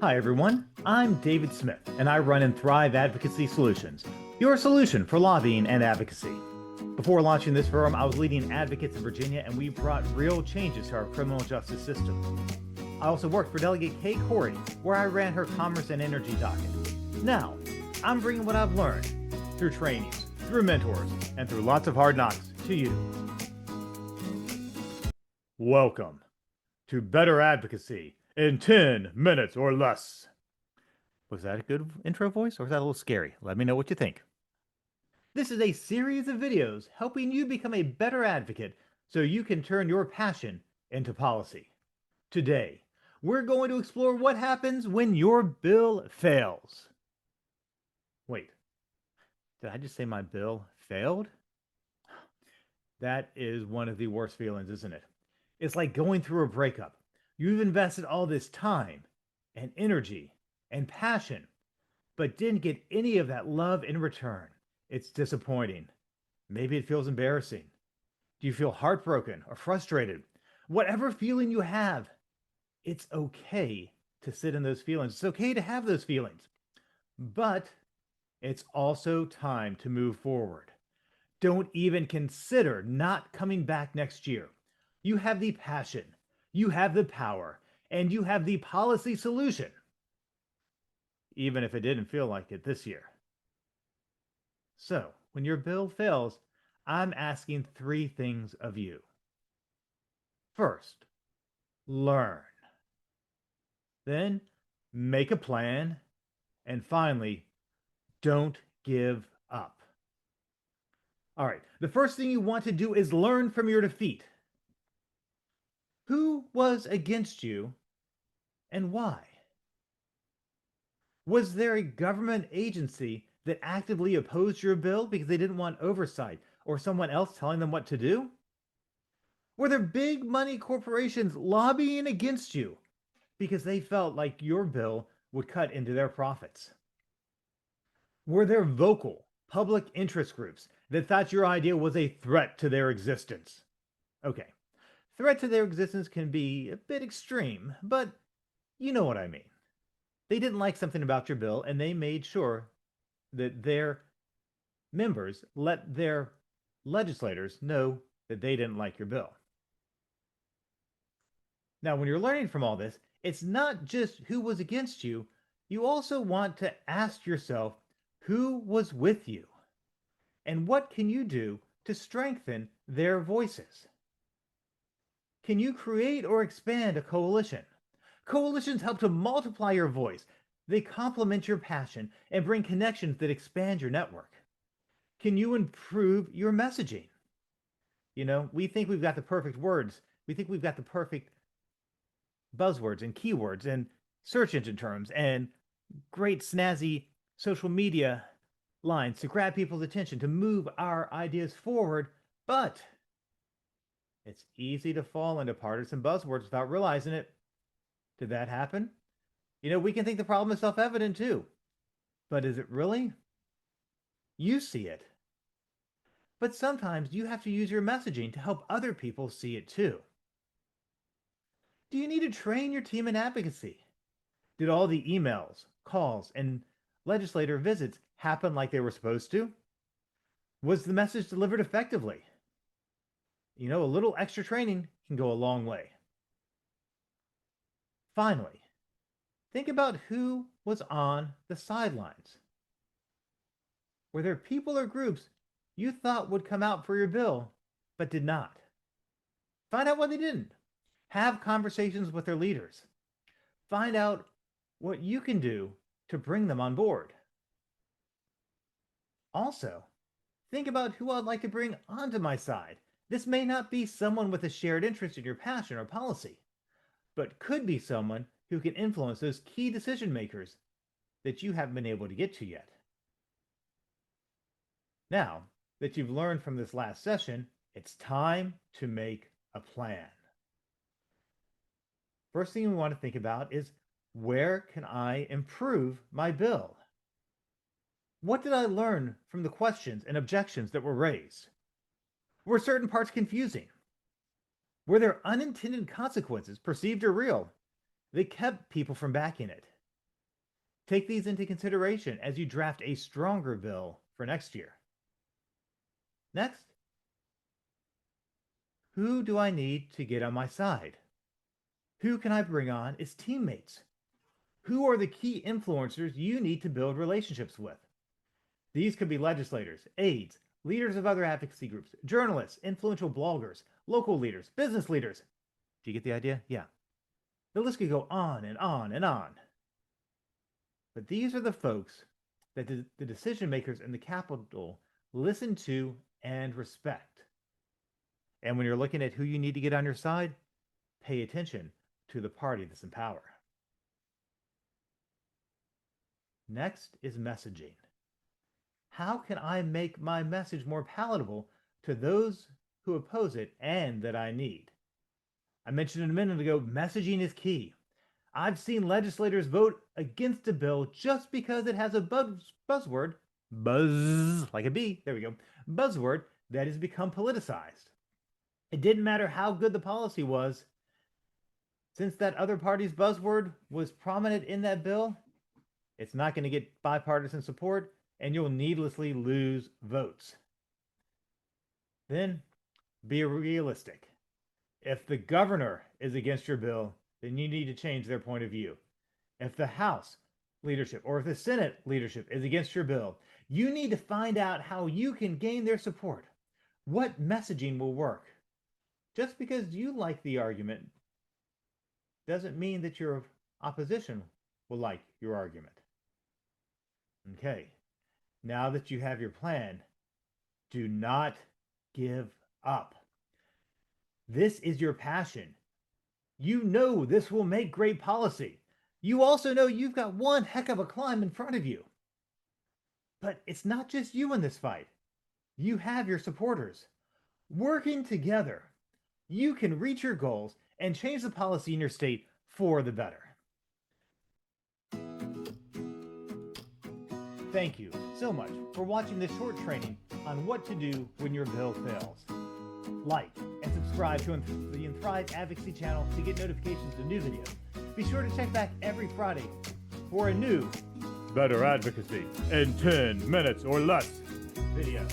Hi everyone, I'm David Smith, and I run Inthrive Advocacy Solutions, your solution for lobbying and advocacy. Before launching this firm, I was leading advocates in Virginia, and we brought real changes to our criminal justice system. I also worked for Delegate Kay Corey, where I ran her commerce and energy docket. Now, I'm bringing what I've learned through trainings, through mentors, and through lots of hard knocks to you. Welcome to Better Advocacy in 10 minutes or less. Was that a good intro voice, or was that a little scary? Let me know what you think. This is a series of videos helping you become a better advocate so you can turn your passion into policy. Today, we're going to explore what happens when your bill fails. Wait, did I just say my bill failed? That is one of the worst feelings, isn't it? It's like going through a breakup. You've invested all this time and energy and passion, but didn't get any of that love in return. It's disappointing. Maybe it feels embarrassing. Do you feel heartbroken or frustrated? Whatever feeling you have, it's okay to sit in those feelings. It's okay to have those feelings. But it's also time to move forward. Don't even consider not coming back next year. You have the passion, you have the power, and you have the policy solution, even if it didn't feel like it this year. So, when your bill fails, I'm asking three things of you. First, learn. Then, make a plan. And finally, don't give up. All right, the first thing you want to do is learn from your defeat. Who was against you and why? Was there a government agency that actively opposed your bill because they didn't want oversight or someone else telling them what to do? Were there big money corporations lobbying against you because they felt like your bill would cut into their profits? Were there vocal public interest groups that thought your idea was a threat to their existence? Okay, threat to their existence can be a bit extreme, but you know what I mean. They didn't like something about your bill, and they made sure that their members let their legislators know that they didn't like your bill. Now, when you're learning from all this, it's not just who was against you. You also want to ask yourself who was with you and what can you do to strengthen their voices? Can you create or expand a coalition? Coalitions help to multiply your voice. They complement your passion and bring connections that expand your network. Can you improve your messaging? You know, we think we've got the perfect words. We think we've got the perfect buzzwords and keywords and search engine terms and great snazzy social media lines to grab people's attention, to move our ideas forward. But it's easy to fall into partisan buzzwords without realizing it. Did that happen? You know, we can think the problem is self-evident too. But is it really? You see it. But sometimes you have to use your messaging to help other people see it too. Do you need to train your team in advocacy? Did all the emails, calls, and legislator visits happen like they were supposed to? Was the message delivered effectively? You know, a little extra training can go a long way. Finally, think about who was on the sidelines. Were there people or groups you thought would come out for your bill, but did not? Find out why they didn't. Have conversations with their leaders. Find out what you can do to bring them on board. Also, think about who I'd like to bring onto my side. This may not be someone with a shared interest in your passion or policy, but could be someone who can influence those key decision makers that you haven't been able to get to yet. Now that you've learned from this last session, it's time to make a plan. First thing we want to think about is, where can I improve my bill? What did I learn from the questions and objections that were raised? Were certain parts confusing? Were there unintended consequences, perceived or real, that kept people from backing it? Take these into consideration as you draft a stronger bill for next year. Next, who do I need to get on my side? Who can I bring on as teammates? Who are the key influencers you need to build relationships with? These could be legislators, aides, leaders of other advocacy groups, journalists, influential bloggers, local leaders, business leaders. Do you get the idea? Yeah. The list could go on and on and on. But these are the folks that the decision makers in the Capitol listen to and respect. And when you're looking at who you need to get on your side, pay attention to the party that's in power. Next is messaging. How can I make my message more palatable to those who oppose it and that I need? I mentioned a minute ago, messaging is key. I've seen legislators vote against a bill just because it has a buzzword, buzz, like a bee, there we go, buzzword that has become politicized. It didn't matter how good the policy was. Since that other party's buzzword was prominent in that bill, it's not going to get bipartisan support, and you'll needlessly lose votes. Then, be realistic. If the governor is against your bill, then you need to change their point of view. If the House leadership or if the Senate leadership is against your bill, you need to find out how you can gain their support. What messaging will work? Just because you like the argument doesn't mean that your opposition will like your argument. Okay, now that you have your plan, do not give up. This is your passion. You know this will make great policy. You also know you've got one heck of a climb in front of you. But it's not just you in this fight. You have your supporters. Working together, you can reach your goals and change the policy in your state for the better. Thank you so much for watching this short training on what to do when your bill fails. Like and subscribe to the Inthrive Advocacy channel to get notifications of new videos. Be sure to check back every Friday for a new Better advocacy in 10 minutes or less video.